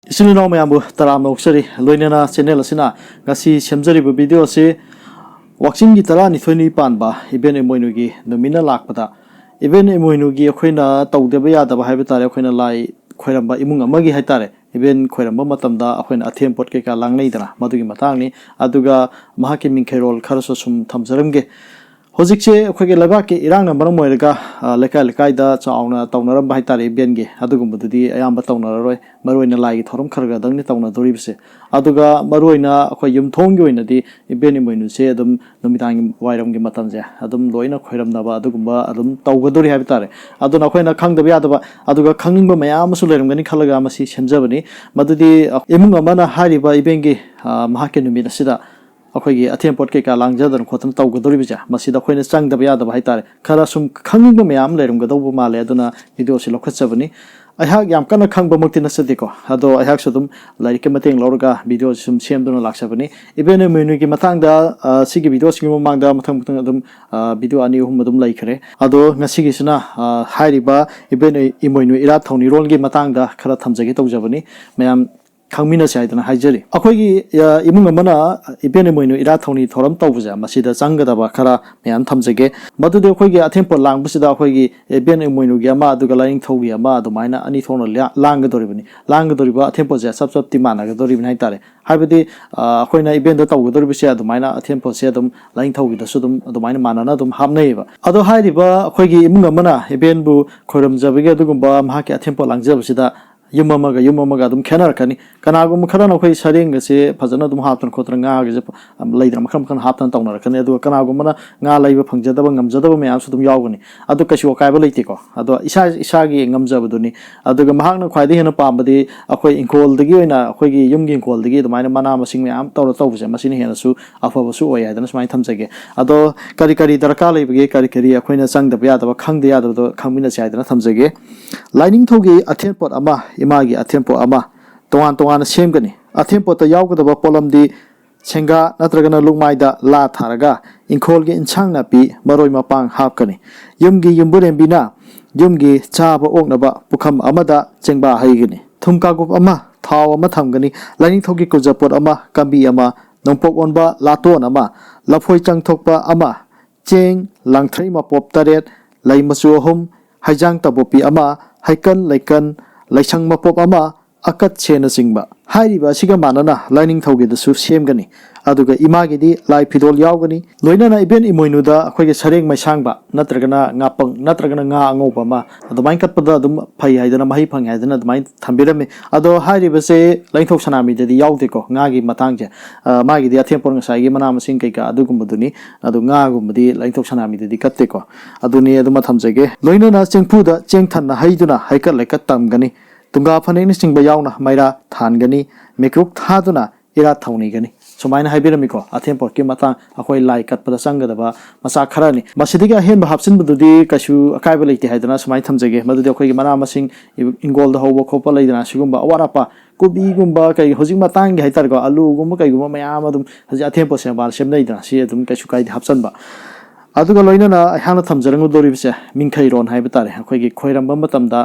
Isilino Mayambu Taram Oxeri, Loinana Channel Sina, Gasi Shemzari video se watching Gitara Nithoni Panba, Eben Emoinugi, the Mina Lakpata, Even Emoinugi, Aquina, Taudebaya, the Habitare, Aquina Lai, Queramba Imunga Magi Hatare, Even Queramba Matamda, Aquin Atem Potkeka Langnadra, Madugi Matani, Aduga, Mahaki Minkerol, Karasosum Tamzaremge. Hozikse akhoi labaki irang number moiraga lekai da chauna tawnaram bai tare bienge adugumdudi ayamba tawnaroi maroina lai thorum kharga dangni tawna doribse aduga maroina akhoi yumthong gi oinadi ibeni moinu se adum numitang wairam gi matamje adum loina khoiram naba adugumba adum tawgadori habi tare aduna khoina khangdabi adaba aduga khangingba mayam su leram gani khalaga masi semjabani madudi emunga mana hariba ibengi mahake numina sida अखोगी अथेम पोट के का लांगजदन खोतन तौगदोरि बिजा मसिदा खोइने चांगदब यादब हाइतारे खरा सुम खंगिंग मयाम लेरम गदौब माले अदुना video से लखचबनी अहाक याम कन खंगब मुक्ति नसदिको अदो अहाक सुदुम लाइक के मतेंग लौरगा वीडियो सुम सेमदुना लाक्सबनी इबेन मेनु की मतांगदा सिगी वीडियो सिंग ममांगदा मथंग मथंग अदुम वीडियो अनि हुम अदुम लाइखरे अदो ngasiगी सुना हाइरिबा इबेन इमोइनु इरा थौनी रोल की मतांगदा खरा थमजगे तौजबनी मयाम खामिना साइदना हाइजरी अखोगी इमुंग मना इबेन मोइनु इरा थौनी थोरम तौबजा मसिदा चांगदबा खरा मयाम थमजगे मदुदे अखोगी अथेंपो लांगबसिदा अखोगी इबेन मोइनु गी अमा अदुगा लाइंग थौगी अमा अदुमाइना अनि थौनो लांगदोरिबनी अथेंपो जे सब सब ति मानागदोरिबनि हाइतारे हाइबदि अखोइना इबेन द तौगदोरिबसे अदुमाइना अथेंपो से अदुम लाइंग थौगी दसु अदुम अदुमाइना मानाना अदुम हाबनैबा अदो हाइरिबा अखोगी इमुंग मना इबेन बु खोरमजबगे अदुगुंबा माहाके अथेंपो लांगजबसिदा युममगा अदुम खेनरकनी कनागुम खरन अखोई सरेंग से फजना अदुम हातन खोत्र nga ge leidra मखम खन हातन तौनरकनी अदु कनागुम ना nga लैब फंगजदब ngamjadab मयाम सुदुम यावगनी अदु कसिओ कायबा लैतेको अदु इसा गी ngamjabaduni अदुगा महागना ख्वाइदे हेन पामबदि अखोई इंकोल दगी ओइना अखोई युमगी इंकोल दगी अदुमाइना मना मसिंग मयाम तौबसे मसिनि हेनसु अफबसु ओय हायदना सुमाइ थमजगे अदो करी दरकार लैबगे करी अखोइना चांगदब यादब खंगदे यादब खंगमिना सायदना थमजगे लाइनिंग थौगी अथेन पोट अमा इमागी अथेंपो अमा तोवान सेमगनी अथेंपो त यावगदब पोलमदी सेंगा नत्रगना लुगमाइदा ला थारगा इंखोलगे इंछांग नापी मरोय मपांग हापकनी युमगी युमबुरेंबिना युमगी चाबा ओकनबा पुखम अमदा चेंगबा हाइगनी थुमकागुप अमा थाव अमा थमगनी लाइनिंग थौगी कुजपोट अमा कंबी अमा नोंपोक ओनबा लातोन अमा लफोय चंगथोकपा अमा चेंग लांगथ्रै मपोप तरेत लाइमचु अहुम हाइजांग तबोपी अमा हाइकन लाइकन लाइसंग मपोप अमा अकत सेना सिंगबा हाइरिबा सिगा मानना लाइनिंग थौगे दसु सेमगनी अदुगा इमागेदी लाई फिदोल यावगनी लोइनाना इबेन इमोइनुदा अखोगे सरेंग मैसांगबा नत्रगना ngaपंग नत्रगना nga angोबा मा अदुमाइन कटपदा अदुम फै हाइदना माहि फंग हाइदना अदुमाइन थंबिरमे अदो हाइरिबसे लाइथोक सनामीददी यावदेको ngaगी मतांगजे मागीदी अथेंपोर ngसाइगी मना मसिंग कैका अदुगुमबदुनी अदु ngaगुमबदी लाइथोक सनामीददी कत्तेको अदुनी अदुमा थमजगे लोइनाना चेंगफुदा चेंगथनना हाइदुना हाइकत लेकत तमगनी तुंगा फनेनि सिंगबा यावना माइरा थानगनी मेक्रुक थादुना इरा थौनीगनी सुमाइना हाइबिरमिको अथेंपोर के मता अखोई लाई कटपदा संगदबा मसा खरानी मसिदिगे अहेन हापसिनबदुदी कशु अकाइबा लैते हाइदना सुमाइ थमजगे मदुदि अखोई मना मसिंग इंगोल द होबो खोपा लैदना सिगुंबा अवारापा कुबी गुंबा कै होजिक मतांग हाइतरको आलू गुंबा कैगुंबा मयाम अदुम हजि अथेंपोर से बाल सेमदैदना सि अदुम कशु काइदि हापसनबा अदुगा लोइनाना अहाना थमजरंग दोरिबसे मिंखैरोन हाइबा तारे अखोइगी खोइरंबा मतमदा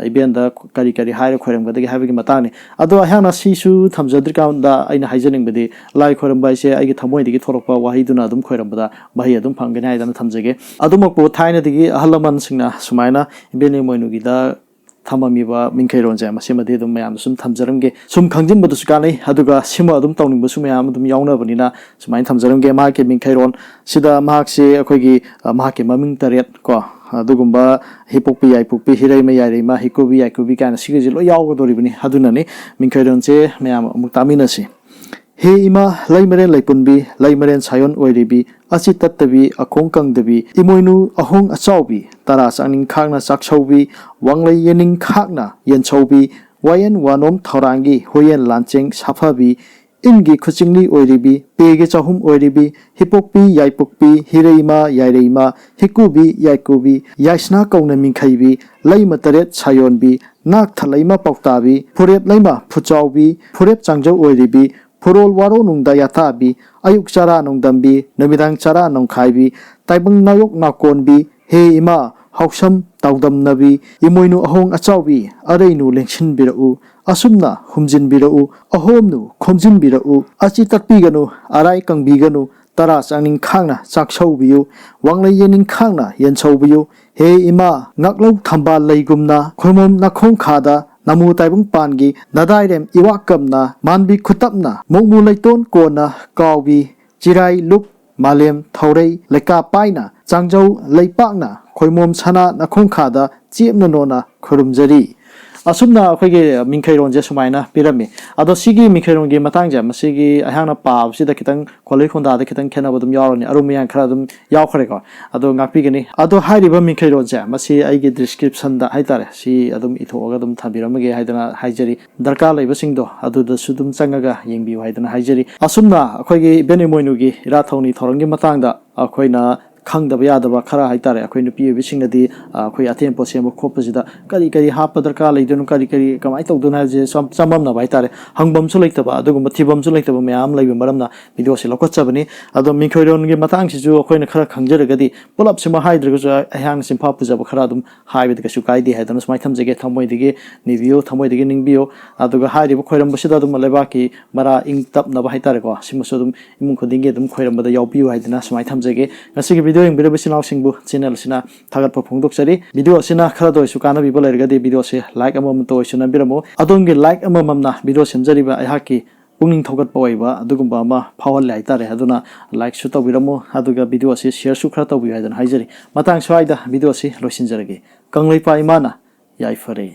इबेंदा करी हाइर खोइरंगदगी हाइबगी मतांगनि अदो अहाना सिसु थमजद्रिकाउंदा आइना हाइजनिंगबदि लाई खोइरंबाइसे आइगी थमोइदगी थोरकपा वाहिदुना अदुम खोइरंबदा बाहि अदुम फंगनि हाइदना थमजगे अदुमकपो थाइनदगी अहलमन सिंगना सुमाइना इबेनि मोइनुगिदा थममीबा मिंखैरोनजे मसिमदि अदुम मयाम सुम थमजरंगे सुम खंजिनबदुसु कानै अदुगा सिम अदुम तौनिंबसु मयाम अदुम यावनाबनिना सुमाइन थमजरंगे माके मिंखैरोन सिदा माकसे अखोइगी माके ममिंग तरेत को अदुगुंबा हिपोपी याइपोपी हिरैमा याइरैमा हिकोबी याइकोबी काना सिगजि लो यावगदोरिबनि अदुनानि मिंखैरोनसे मयाम अमुक तामिनसि हे इमा लैमरेन लैपुनबी लैमरेन सायोन ओइरिबी अचि तत्तबी अखोंग कंगदबी इमोइनु अहोंग अचाउबी तरा चांगनिंग खागना चाकछौबी वांगलै येनिंग खागना येनछौबी वायन वानोम थौरांगी होयेन लांचेंग साफाबी इनगी खुचिंगली ओइरिबी पेगे चाहुम ओइरिबी हिपोपी याइपोपी हिरैमा याइरैमा हिकुबी याइकुबी याइसना कौना मिंखैबी लैमा तरेत सायोनबी नाक थलैमा पौताबी फुरेप लैमा फुचाउबी फुरेप चांगजौ ओइरिबी फुरोल वारो नुंदा याताबी अयुक चारा नुंदंबी नमिदांग चारा नौखाइबी ताइबंग नायोक नाकोनबी हे इमा हौसम ꯇꯥꯎꯗꯝꯅꯕꯤ ꯏꯃꯣꯏꯅꯨ ꯑꯍꯣꯡ ꯑꯆꯥꯎꯕꯤ ꯑꯔꯩꯅꯨ ꯂꯦꯡꯁꯤꯟꯕꯤꯔꯛꯎ ꯑꯁꯨꯝꯅ ꯍꯨꯝꯖꯤꯟꯕꯤꯔꯛꯎ ꯑꯍꯣꯝꯅꯨ ꯈꯣꯝꯖꯤꯟꯕꯤꯔꯛꯎ ꯑꯆꯤ ꯇꯛꯄꯤꯒꯅꯨ ꯑꯔꯥꯏ ꯀꯪꯕꯤꯒꯅꯨ ꯇꯔꯥ ꯆꯥꯡꯅꯤꯡ ꯈꯥꯡꯅ ꯆꯥꯛꯁꯧꯕꯤꯌꯨ ꯋꯥꯡꯂꯩ ꯌꯦꯅꯤꯡ ꯈꯥꯡꯅ ꯌꯦꯟꯁꯧꯕꯤꯌꯨ ꯍꯦ ꯏꯃꯥ ꯉꯥꯛꯂꯧ ꯊꯝꯕꯥꯜ ꯂꯩꯒꯨꯝꯅ ꯈꯣꯏꯃꯣꯝ ꯅꯈꯣꯡ ꯈꯥꯗ ꯅꯃꯨ ꯇꯥꯏꯕꯪ ꯄꯥꯟꯒꯤ ꯅꯗꯥꯏꯔꯦꯝ ꯏꯋꯥꯛꯀꯝꯅ ꯃꯥꯟꯕꯤ ꯈꯨꯇꯞꯅ ꯃꯣꯛꯃꯨ ꯂꯩꯇꯣꯟ ꯀꯣꯟꯅ ꯀꯥꯎꯕꯤ ꯆꯤꯔꯥꯏ ꯂꯨꯛ ꯃꯥꯂꯦꯝ ꯊꯧꯔꯩ ꯂꯩꯀꯥ ꯄꯥꯏꯅ ꯆꯥꯡꯖꯧ ꯂꯩꯄꯥꯛꯅ ꯈꯣꯏꯃꯣꯝ ꯁꯅꯥ ꯅꯈꯣꯡꯈꯥꯗ ꯆꯦꯞꯅ ꯅꯣꯅ ꯈꯨꯔꯨꯝꯖꯔꯤ ꯑꯁꯨꯝꯅ ꯑꯩꯈꯣꯏꯒꯤ ꯃꯤꯡꯈꯩꯔꯣꯟꯁꯦ ꯁꯨꯃꯥꯏꯅ ꯄꯤꯔꯝꯃꯤ ꯑꯗꯣ ꯁꯤꯒꯤ ꯃꯤꯡꯈꯩꯔꯣꯟꯒꯤ ꯃꯇꯥꯡꯁꯦ ꯃꯁꯤꯒꯤ ꯑꯩꯍꯥꯛꯅ ꯄꯥꯕꯁꯤꯗ ꯈꯤꯇꯪ ꯈꯣꯜꯂꯩ ꯈꯣꯟꯗꯥꯗ ꯈꯤꯇꯪ ꯈꯦꯠꯅꯕ ꯑꯗꯨꯝ ꯌꯥꯎꯔꯅꯤ ꯑꯔꯨꯝ ꯃꯌꯥꯡ ꯈꯔ ꯑꯗꯨꯝ ꯌꯥꯎꯈ꯭ꯔꯦꯀꯣ ꯑꯗꯣ ꯉꯥꯛꯄꯤꯒꯅꯤ ꯑꯗꯣ ꯍꯥꯏꯔꯤꯕ ꯃꯤꯡꯈꯩꯔꯣꯟꯁꯦ ꯃꯁꯤ ꯑꯩꯒꯤ ꯗꯤꯁꯀ꯭ꯔꯤꯞꯁꯟꯗ ꯍꯥꯏꯇꯥꯔꯦ ꯁꯤ ꯑꯗꯨꯝ ꯏꯊꯣꯛꯑꯒ ꯑꯗꯨꯝ ꯊꯝꯕꯤꯔꯝꯃꯒꯦ ꯍꯥꯏꯗꯅ ꯍꯥꯏꯖꯔꯤ ꯗꯔꯀꯥꯔ ꯂꯩꯕꯁꯤꯡꯗꯣ ꯑꯗꯨꯗꯁꯨ ꯑꯗꯨꯝ ꯆꯪꯉꯒ ꯌꯦꯡꯕꯤꯌꯨ ꯍꯥꯏꯗꯅ ꯍꯥꯏꯖꯔꯤ ꯑꯁꯨꯝꯅ ꯑꯩꯈꯣꯏꯒꯤ ꯏꯕꯦꯟ ꯏꯃꯣꯏꯅꯨꯒꯤ ꯏꯔꯥꯠ ꯊꯧꯅꯤ ꯊꯧꯔꯝꯒꯤ ꯃꯇꯥꯡꯗ ꯑꯩꯈꯣꯏꯅ ꯈꯪꯗꯕ ꯌꯥꯗꯕ ꯈꯔ ꯍꯥꯏꯇꯥꯔꯦ ꯑꯩꯈꯣꯏ ꯅꯨꯄꯤ ꯑꯣꯏꯕꯤꯁꯤꯡꯅꯗꯤ ꯑꯩꯈꯣꯏ ꯑꯊꯦꯟꯄꯣꯠ ꯁꯦꯝꯕ ꯈꯣꯠꯄꯁꯤꯗ ꯀꯔꯤ ꯀꯔꯤ ꯍꯥꯞꯄ ꯗꯔꯀꯥꯔ ꯂꯩꯗꯣꯏꯅꯣ ꯀꯔꯤ ꯀꯔꯤ ꯀꯃꯥꯏꯅ ꯇꯧꯗꯣꯏꯅꯣ ꯍꯥꯏꯕꯁꯦ ꯆꯃꯝꯅꯕ ꯍꯥꯏꯇꯥꯔꯦ ꯍꯪꯐꯝꯁꯨ ꯂꯩꯇꯕ ꯑꯗꯨꯒꯨꯝꯕ ꯊꯤꯐꯝꯁꯨ ꯂꯩꯇꯕ ꯃꯌꯥꯝ ꯂꯩꯕ ꯃꯔꯝꯅ ꯚꯤꯗꯤꯑꯣꯁꯤ ꯂꯧꯈꯠꯆꯕꯅꯤ ꯑꯗꯣ ꯃꯤꯡꯈꯩꯔꯣꯟꯒꯤ ꯃꯇꯥꯡꯁꯤꯁꯨ ꯑꯩꯈꯣꯏꯅ ꯈꯔ ꯈꯪꯖꯔꯒꯗꯤ ꯄꯨꯂꯞꯁꯤꯃ ꯍꯥꯏꯗ꯭ꯔꯒꯁꯨ ꯑꯩꯍꯥꯛꯅ ꯆꯤꯟꯐꯥ ꯄꯨꯖꯕ ꯈꯔ ꯑꯗꯨꯝ ꯍꯥꯏꯕꯗꯤ ꯀꯩꯁꯨ ꯀꯥꯏꯗꯦ ꯍꯥꯏꯗꯅ ꯁꯨꯃꯥꯏꯅ ꯊꯝꯖꯒꯦ ꯊꯃꯣꯏꯗꯒꯤ ꯅꯤꯕꯤꯌꯨ ꯊꯃꯣꯏꯗꯒꯤ ꯅꯤꯡꯕꯤꯌꯨ ꯑꯗꯨꯒ ꯍꯥꯏꯔꯤꯕ ꯈꯣꯏꯔꯝꯕꯁꯤꯗ ꯑꯗꯨꯝ ꯂꯩꯕꯥꯛꯀꯤ ꯃꯔꯥ ꯏꯪ ꯇꯞꯅꯕ ꯍꯥꯏꯇꯥꯔꯦꯀꯣ ꯁꯤꯃꯁꯨ ꯑꯗꯨꯝ ꯏꯃꯨꯡ ꯈꯨꯗꯤꯡꯒꯤ ꯑꯗꯨꯝ ꯈꯣꯏꯔꯝꯕꯗ ꯌꯥꯎꯕꯤꯌꯨ ꯍꯥꯏꯗꯅ ꯁꯨꯃꯥꯏꯅ ꯊꯝꯖꯒꯦ ꯉꯁꯤꯒꯤ ꯚꯤꯗꯤꯑꯣ ꯌꯦꯡꯕꯤꯔꯤꯕ ꯏꯆꯤꯜ ꯏꯅꯥꯎꯁꯤꯡꯕꯨ ꯆꯦꯅꯦꯜ ꯑꯁꯤꯅ ꯊꯥꯒꯠꯄ ꯐꯣꯡꯗꯣꯛꯆꯔꯤ ꯚꯤꯗꯤꯑꯣ ꯑꯁꯤꯅ ꯈꯔꯗ ꯑꯣꯏꯔꯁꯨ ꯀꯥꯟꯅꯕꯤꯕ ꯂꯩꯔꯒꯗꯤ ꯚꯤꯗꯤꯑꯣꯁꯤ ꯂꯥꯏꯛ ꯑꯃꯃꯝꯇ ꯑꯣꯏꯁꯨ ꯅꯝꯕꯤꯔꯝꯃꯨ ꯑꯗꯣꯝꯒꯤ ꯂꯥꯏꯛ ꯑꯃꯃꯝꯅ ꯚꯤꯗꯤꯑꯣ ꯁꯦꯝꯖꯔꯤꯕ ꯑꯩꯍꯥꯛꯀꯤ ꯄꯨꯛꯅꯤꯡ ꯊꯧꯒꯠꯄ ꯑꯣꯏꯕ ꯑꯗꯨꯒꯨꯝꯕ ꯑꯃ ꯐꯥꯎꯍꯜꯂꯦ ꯍꯥꯏꯇꯥꯔꯦ ꯑꯗꯨꯅ ꯂꯥꯏꯛꯁꯨ ꯇꯧꯕꯤꯔꯝꯃꯨ ꯑꯗꯨꯒ ꯚꯤꯗꯤꯑꯣ ꯑꯁꯤ ꯁꯤꯌꯔꯁꯨ ꯈꯔ ꯇꯧꯕꯤꯌꯨ ꯍꯥꯏꯗꯅ ꯍꯥꯏꯖꯔꯤ ꯃꯇꯥꯡ ꯁ꯭ꯋꯥꯏꯗ ꯚꯤꯗꯤꯑꯣ ꯑꯁꯤ ꯂꯣꯏꯁꯤꯟꯖꯔꯒꯦ ꯀꯪꯂꯩꯄꯥꯛ ꯏꯃꯥꯅ ꯌꯥꯏꯐꯔꯦ